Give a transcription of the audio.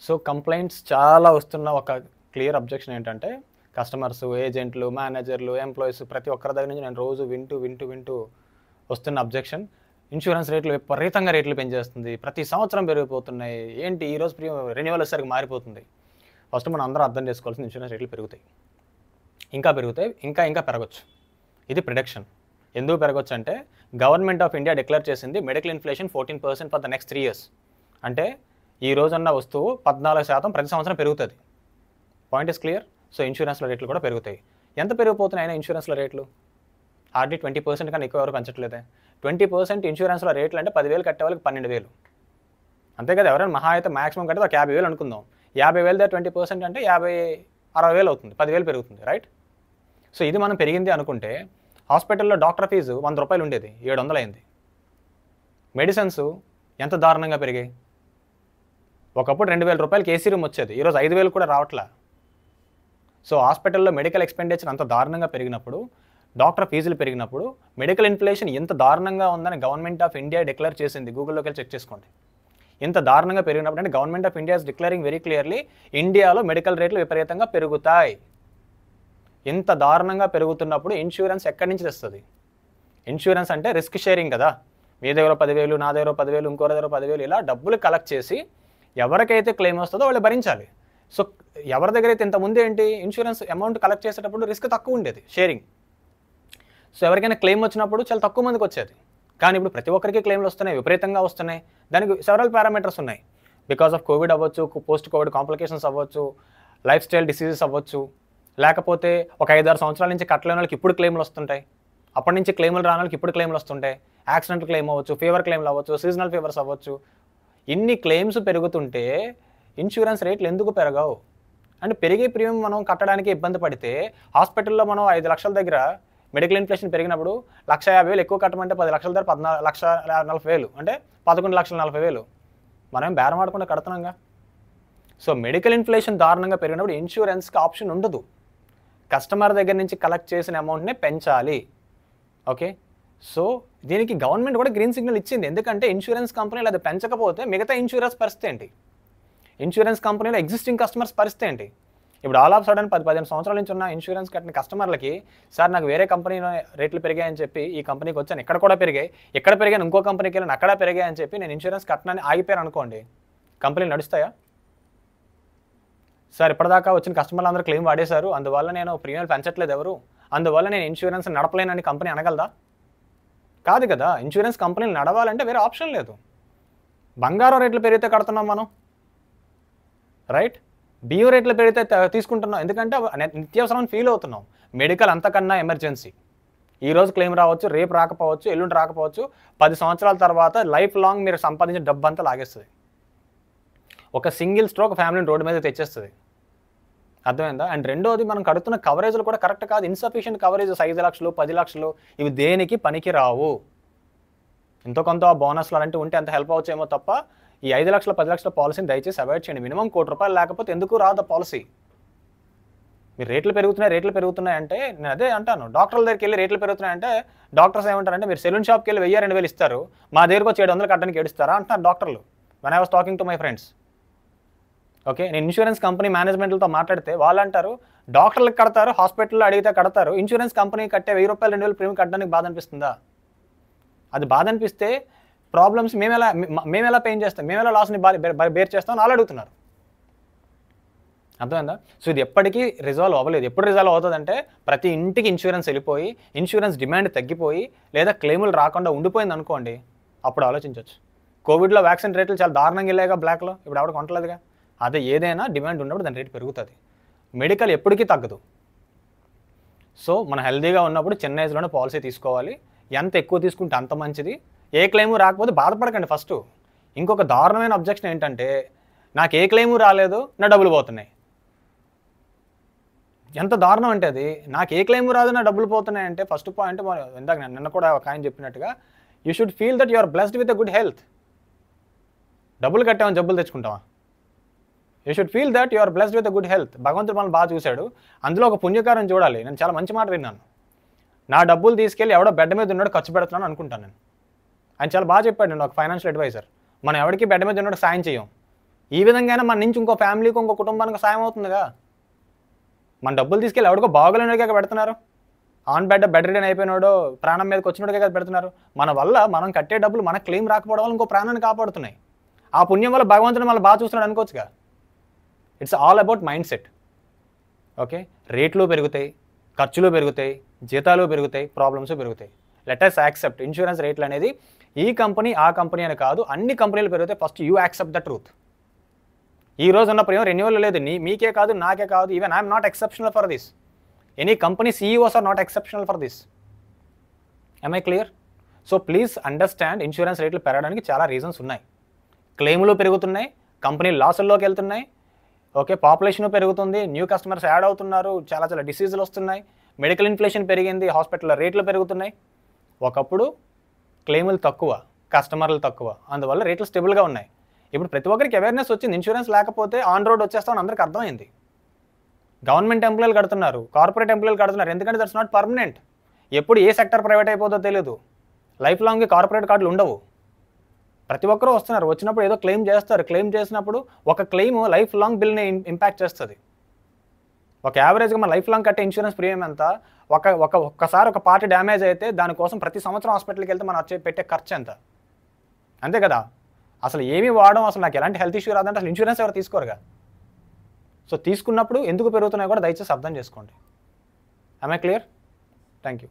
So complaints చాలా వస్తున్న ఒక క్లియర్ అబ్జెక్షన్ ఏంటంటే కస్టమర్స్, ఏజెంట్లు, మేనేజర్లు, ఎంప్లాయీస్ ప్రతి ఒక్కరి దగ్గర నుంచి నేను రోజు వింటూ వస్తున్న అబ్జెక్షన్, ఇన్సూరెన్స్ రేట్లు విపరీతంగా రేట్లు పెంచేస్తుంది, ప్రతి సంవత్సరం పెరిగిపోతున్నాయి, ఏంటి ఈరోజు రెన్యువల్ వచ్చేసరికి మారిపోతుంది. ఫస్ట్ మనం అందరం అర్థం చేసుకోవాల్సిన ఇన్సూరెన్స్ రేట్లు పెరుగుతాయి, ఇంకా పెరుగుతాయి, ఇంకా పెరగచ్చు. ఇది ప్రిడిక్షన్. ఎందుకు పెరగచ్చు అంటే గవర్నమెంట్ ఆఫ్ ఇండియా డిక్లేర్ చేసింది medical inflation 14% for the next 3 years. అంటే ఈ రోజున్న వస్తువు 14% ప్రతి సంవత్సరం పెరుగుతుంది. Point is clear. సో ఇన్సూరెన్స్ల రేట్లు కూడా పెరుగుతాయి. ఎంత పెరిగిపోతున్నాయి అయినా ఇన్సూరెన్స్ల రేట్లు? హార్డ్లీ 20% కన్నా ఎక్కువ ఎవరు పెంచట్లేదే. 20% ఇన్సూరెన్స్ల రేట్లు అంటే 10,000 కట్టే వాళ్ళకి 12,000 అంతే కదా. ఎవరైనా మహా అయితే మాక్సిమం కట్టే ఒక 50,000 అనుకుందాం. 50,000 దగ్గర 20% అంటే 50,000-60,000 అవుతుంది, 10,000 పెరుగుతుంది, రైట్? సో ఇది మనం పెరిగింది అనుకుంటే హాస్పిటల్లో డాక్టర్ ఫీజు 100 రూపాయలు ఉండేది 700 అయింది. మెడిసిన్స్ ఎంత దారుణంగా పెరిగాయి. ఒకప్పుడు 2,000 రూపాయలకి ఏసీ రూమ్ వచ్చేది, ఈరోజు 5,000 కూడా రావట్లా. సో హాస్పిటల్లో మెడికల్ ఎక్స్పెండిచర్ అంత దారుణంగా పెరిగినప్పుడు, డాక్టర్ ఫీజులు పెరిగినప్పుడు, మెడికల్ ఇన్ఫ్లేషన్ ఎంత దారుణంగా ఉందని గవర్నమెంట్ ఆఫ్ ఇండియా డిక్లేర్ చేసింది. గూగుల్లోకి వెళ్ళి చెక్ చేసుకోండి. ఇంత దారుణంగా పెరిగినప్పుడు అంటే government of India is declaring very clearly ఇండియాలో మెడికల్ రేట్లు విపరీతంగా పెరుగుతాయి. ఇంత దారుణంగా పెరుగుతున్నప్పుడు ఇన్సూరెన్స్ ఎక్కడి నుంచి తెస్తుంది? ఇన్సూరెన్స్ అంటే రిస్క్ షేరింగ్ కదా. మీ దగ్గర 10,000, నా దగ్గర 10,000, ఇంకో దగ్గర 10,000, ఇలా డబ్బులు కలెక్ట్ చేసి ఎవరికైతే క్లెయిమ్ వస్తుందో వాళ్ళు భరించాలి. సో ఎవరి దగ్గర అయితే ఇంతకుముందు ఏంటి, ఇన్సూరెన్స్ అమౌంట్ కలెక్ట్ చేసేటప్పుడు రిస్క్ తక్కువ ఉండేది, షేరింగ్. సో ఎవరికైనా క్లెయిమ్ వచ్చినప్పుడు చాలా తక్కువ మందికి వచ్చేది. కానీ ఇప్పుడు ప్రతి ఒక్కరికి క్లెయిమ్లు వస్తున్నాయి, విపరీతంగా వస్తున్నాయి. దానికి సెవరల్ పారామీటర్స్ ఉన్నాయి. బికాస్ ఆఫ్ కోవిడ్ అవ్వచ్చు, పోస్ట్ కోవిడ్ కాంప్లికేషన్స్ అవ్వచ్చు, లైఫ్ స్టైల్ డిసీజెస్ అవ్వచ్చు, లేకపోతే ఒక 5-6 సంవత్సరాల నుంచి కట్టలేని వాళ్ళకి ఇప్పుడు క్లెయిమ్లు వస్తుంటాయి, అప్పటి నుంచి క్లెయిములు రాని వాళ్ళకి ఇప్పుడు క్లెయిమ్లు వస్తుంటాయి. యాక్సిడెంట్ క్లెయిమ్ అవ్వచ్చు, ఫీవర్ క్లెయిమ్లు అవ్వచ్చు, సీజనల్ ఫీవర్స్ అవ్వచ్చు. ఇన్ని క్లెయిమ్స్ పెరుగుతుంటే ఇన్సూరెన్స్ రేట్లు ఎందుకు పెరగవు? అంటే పెరిగే ప్రీమియం మనం కట్టడానికి ఇబ్బంది పడితే హాస్పిటల్లో మనం 5 లక్షల దగ్గర మెడికల్ ఇన్ఫ్లేషన్ పెరిగినప్పుడు 1,50,000 ఎక్కువ కట్టమంటే 10 లక్షల దగ్గర 14,40,000 అంటే 11,40,000 మనం బేరం ఆడకుండా కడుతున్నాంగా. సో మెడికల్ ఇన్ఫ్లేషన్ దారుణంగా పెరిగినప్పుడు ఇన్సూరెన్స్కి ఆప్షన్ ఉండదు. కస్టమర్ దగ్గర నుంచి కలెక్ట్ చేసిన అమౌంట్నే పెంచాలి. ఓకే, సో దీనికి గవర్నమెంట్ కూడా గ్రీన్ సిగ్నల్ ఇచ్చింది. ఎందుకంటే ఇన్సూరెన్స్ కంపెనీలు అది పెంచకపోతే మిగతా ఇన్సూరెన్స్ పరిస్థితి ఏంటి? ఇన్సూరెన్స్ కంపెనీలో ఎగ్జిస్టింగ్ కస్టమర్స్ పరిస్థితి ఏంటి? ఇప్పుడు ఆల్ ఆఫ్ సడన్ 10-15 సంవత్సరాల నుంచి ఉన్న ఇన్సూరెన్స్ కట్టిన కస్టమర్లకి, సార్ నాకు వేరే కంపెనీలో రేట్లు పెరిగాయని చెప్పి ఈ కంపెనీకి వచ్చాను, ఇక్కడ కూడా పెరిగాయి, ఎక్కడ పెరిగాను ఇంకో కంపెనీకి వెళ్ళాను అక్కడ పెరిగాయని చెప్పి నేను ఇన్సూరెన్స్ కట్టనని ఆగిపోయాను అనుకోండి, కంపెనీలు నడుస్తాయా? సార్ ఇప్పటిదాకా వచ్చిన కస్టమర్లు అందరూ క్లెయిమ్ వాడేశారు, అందువల్ల నేను ప్రీమియం పెంచట్లేదు ఎవరు, అందువల్ల నేను ఇన్సూరెన్స్ నడపలేనని కంపెనీ అనగలదా? కాదు కదా. ఇన్సూరెన్స్ కంపెనీలు నడవాలంటే వేరే ఆప్షన్ లేదు. బంగారం రేట్లు పెరిగితే కడుతున్నాం మనం, రైట్? బియ్యం రేట్లు పెరిగితే తీసుకుంటున్నాం, ఎందుకంటే నిత్యావసరం ఫీల్ అవుతున్నాం. మెడికల్ అంతకన్నా ఎమర్జెన్సీ. ఈరోజు క్లెయిమ్ రావచ్చు, రేపు రాకపోవచ్చు, ఎల్లుండి రాకపోవచ్చు, 10 సంవత్సరాల తర్వాత లైఫ్ లాంగ్ మీరు సంపాదించిన డబ్బు అంతా లాగేస్తుంది. ఒక సింగిల్ స్ట్రోక్ ఫ్యామిలీని రోడ్డు మీద తెచ్చేస్తుంది. అర్థమైందా? అండ్ రెండోది, మనం కడుతున్న కవరేజ్లు కూడా కరెక్ట్ కాదు. ఇన్సఫిషియెంట్ కవరేజెస్ 5 లక్షలు 10 లక్షలు ఇవి దేనికి పనికి రావు. ఎంతో కొంత బోనస్లు అలాంటివి ఉంటే అంత హెల్ప్ అవచ్చేమో తప్ప ఈ 5 లక్షల 10 లక్షల పాలసీని దయచేసి అవాయిడ్ చేయండి. మినిమం ₹1 కోటి లేకపోతే ఎందుకు రాదు పాలసీ? మీరు రేట్లు పెరుగుతున్నాయి అంటే నేను అదే అంటాను. డాక్టర్ల దగ్గరికి వెళ్ళి రేట్లు పెరుగుతున్నాయంటే డాక్టర్స్ ఏమంటారంటే మీరు సెలూన్ షాప్కి వెళ్ళి 1,000-2,000 ఇస్తారు, మా దగ్గరకు వచ్చి 700 కట్టడానికి ఏడుస్తారా అంటున్నారు డాక్టర్లు. When I was talking to my friends. Okay, నేను ఇన్సూరెన్స్ కంపెనీ మేనేజ్మెంట్లతో మాట్లాడితే వాళ్ళు అంటారు డాక్టర్లకు కడతారు, హాస్పిటల్లో అడిగితే కడతారు, ఇన్సూరెన్స్ కంపెనీ కట్టే ₹1,000-2,000 ప్రీమియం కట్టడానికి బాధ అనిపిస్తుందా? అది బాధ అనిపిస్తే ప్రాబ్లమ్స్ మేము ఎలా పెయిన్ చేస్తాం, మేము ఎలా లాస్ని బేర్ చేస్తాం అని వాళ్ళు అడుగుతున్నారు. అర్థమైందా? సో ఇది ఎప్పటికీ రిజాల్వ్ అవ్వలేదు. ఎప్పుడు రిజాల్వ్ అవుతుందంటే ప్రతి ఇంటికి ఇన్సూరెన్స్ వెళ్ళిపోయి, ఇన్సూరెన్స్ డిమాండ్ తగ్గిపోయి, లేదా క్లెయిములు రాకుండా ఉండిపోయింది అనుకోండి, అప్పుడు ఆలోచించవచ్చు. కోవిడ్లో వ్యాక్సిన్ రేట్లు చాలా దారుణంగా వెళ్ళాయిగా బ్లాక్లో, ఇప్పుడు ఎవరు కొంటలేదుగా. అదే ఏదైనా డిమాండ్ ఉన్నప్పుడు దాని రేటు పెరుగుతుంది. మెడికల్ ఎప్పటికీ తగ్గదు. సో మనం హెల్దీగా ఉన్నప్పుడు చిన్న ఏజ్లోనే పాలసీ తీసుకోవాలి. ఎంత ఎక్కువ తీసుకుంటే అంత మంచిది. ఏ క్లెయిము రాకపోతే బాధపడకండి ఫస్ట్. ఇంకొక దారుణమైన అబ్జెక్షన్ ఏంటంటే నాకు ఏ క్లెయిము రాలేదు, నా డబ్బులు పోతున్నాయి. ఎంత దారుణం అంటే అది, నాకు ఏ క్లెయిము రాదు, నా డబ్బులు పోతున్నాయి అంటే ఫస్ట్ పాయింట్ ఇందాక నిన్న కూడా ఒక ఆయన చెప్పినట్టుగా you should feel that you are blessed with a good health. డబ్బులు కట్టామని జబ్బులు తెచ్చుకుంటావా? You should feel that you are blessed with a good health. భగవంతుడు మనల్ని బాగా చూశాడు, అందులో ఒక పుణ్యకారం చూడాలి. నేను చాలా మంచి మాట విన్నాను. నా డబ్బులు తీసుకెళ్ళి ఎవడో బెడ్ మీద ఉన్నాడు ఖర్చు పెడుతున్నాను అనుకుంటాను నేను. ఆయన చాలా బాగా చెప్పాడు. నేను ఒక ఫైనాన్షియల్ అడ్వైజర్. మనం ఎవరికి బెడ్ మీద ఉన్నాడు సాయం చేయం, ఈ విధంగానే మన నుంచి ఇంకో ఫ్యామిలీకి ఇంకో కుటుంబానికి సాయం అవుతుందిగా. మన డబ్బులు తీసుకెళ్ళి ఎవడికో బాగోలేనికే పెడుతున్నారు. ఆన్ బెడ్ రిడన్ అయిపోయినాడో ప్రాణం మీదకి వచ్చినోడికే కదా పెడుతున్నారు. మన వల్ల మనం కట్టే డబ్బులు మన క్లెయిమ్ రాకపోవడం వల్ల ఇంకో ప్రాణాన్ని కాపాడుతున్నాయి. ఆ పుణ్యం వల్ల భగవంతుడు మళ్ళీ బాగా చూస్తున్నాడు అనుకోవచ్చుగా. It's all about mind set. Okay, రేట్లు పెరుగుతాయి, ఖర్చులు పెరుగుతాయి, జీతాలు పెరుగుతాయి, ప్రాబ్లమ్స్ పెరుగుతాయి. లెట్ us యాక్సెప్ట్ ఇన్సూరెన్స్ రేట్లు అనేది ఈ కంపెనీ ఆ కంపెనీ అని కాదు, అన్ని కంపెనీలు పెరుగుతాయి. First you accept the truth. ఈ రోజు ఉన్న ప్రియం రెన్యువల్ లేదు, మీకే కాదు నాకే కాదు, even I'm not exceptional for this. Any company CEOs are not exceptional for this. I clear? So please understand, insurance రేట్లు పెరగడానికి చాలా రీజన్స్ ఉన్నాయి. క్లెయిములు పెరుగుతున్నాయి, కంపెనీ లాసుల్లోకి వెళ్తున్నాయి. ఓకే, పాపులేషన్ పెరుగుతుంది, న్యూ కస్టమర్స్ యాడ్ అవుతున్నారు, చాలా చాలా డిసీజులు వస్తున్నాయి, మెడికల్ ఇన్ఫ్లేషన్ పెరిగింది, హాస్పిటల్లో రేట్లు పెరుగుతున్నాయి. ఒకప్పుడు క్లెయిములు తక్కువ, కస్టమర్లు తక్కువ, అందువల్ల రేట్లు స్టేబుల్గా ఉన్నాయి. ఇప్పుడు ప్రతి ఒక్కరికి అవేర్నెస్ వచ్చింది, ఇన్సూరెన్స్ లేకపోతే ఆన్ రోడ్ వచ్చేస్తామని అందరికీ అర్థమైంది. గవర్నమెంట్ ఎంప్లాయీలు కడుతున్నారు, కార్పొరేట్ ఎంప్లాయీలు కడుతున్నారు, ఎందుకంటే దట్స్ నాట్ పర్మనెంట్. ఎప్పుడు ఏ సెక్టర్ ప్రైవేట్ అయిపోతుందో తెలియదు. లైఫ్ లాంగ్ కార్పొరేట్ కార్డులు ఉండవు. ప్రతి ఒక్కరూ వస్తున్నారు, వచ్చినప్పుడు ఏదో క్లెయిమ్ చేస్తారు. క్లెయిమ్ చేసినప్పుడు ఒక క్లెయిమ్ లైఫ్ లాంగ్ బిల్ని ఇంపాక్ట్ చేస్తుంది. ఒక యావరేజ్గా మన లైఫ్ లాంగ్ కట్టే ఇన్సూరెన్స్ ప్రీమియం ఎంత? ఒక్కసారి ఒక పార్ట్ డ్యామేజ్ అయితే దానికోసం ప్రతి సంవత్సరం హాస్పిటల్కి వెళ్తే మనం పెట్టే ఖర్చు ఎంత? అంతే కదా. అసలు ఏమి వాడడం, అసలు నాకు ఎలాంటి హెల్త్ ఇష్యూ రాదంటే అసలు ఇన్సూరెన్స్ ఎవరు తీసుకోరుగా. సో తీసుకున్నప్పుడు ఎందుకు పెరుగుతున్నాయో కూడా దయచేసి అర్థం చేసుకోండి. I clear? Thank you.